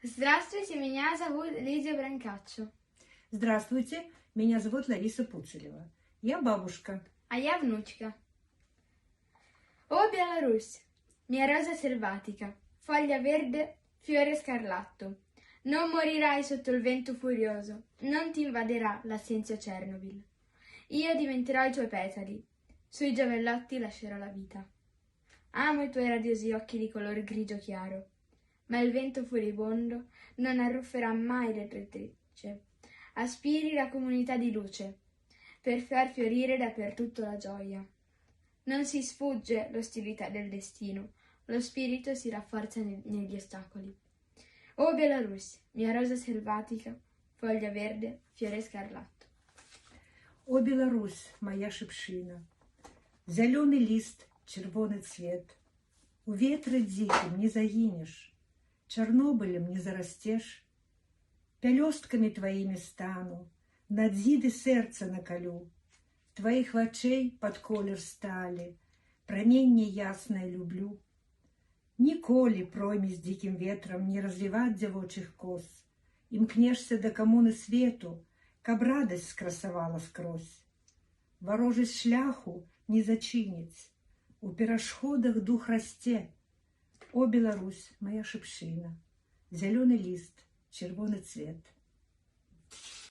Здравствуйте, меня зовут Лидия Бранкаччо. Здравствуйте, меня зовут Лариса Пуцелева. Я бабушка. А я внучка. Oh Belarus, mia rosa selvatica, foglia verde, fiore scarlatto. Non morirai sotto il vento furioso, non ti invaderà l'assenzio Chernobyl. Io diventerò i tuoi petali, sui giavellotti lascerò la vita. Amo i tuoi radiosi occhi di color grigio chiaro, ma il vento furibondo non arrufferà mai le tue trecce. Aspiri la comunità di luce, per far fiorire dappertutto la gioia. Non si sfugge l'ostilità del destino, lo spirito si rafforza negli ostacoli. Oh Belarus, mia rosa selvatica, foglia verde, fiore scarlatto. О, Беларусь, моя шипшина, зеленый лист, червоный цвет. У ветра диким не загинешь, Чернобылем не зарастешь. Пелестками твоими стану, над зиды сердца наколю. Твоих очей под колер стали, промень неясное люблю. Ніколи пройми з диким ветром не развивать девочих кос. Имкнешься до коммуны свету, каб радость скрасовала скрозь. Ворожесть шляху не зачинить, у перашходах дух расте. О, Беларусь, моя шипшина, зеленый лист, червоный цвет.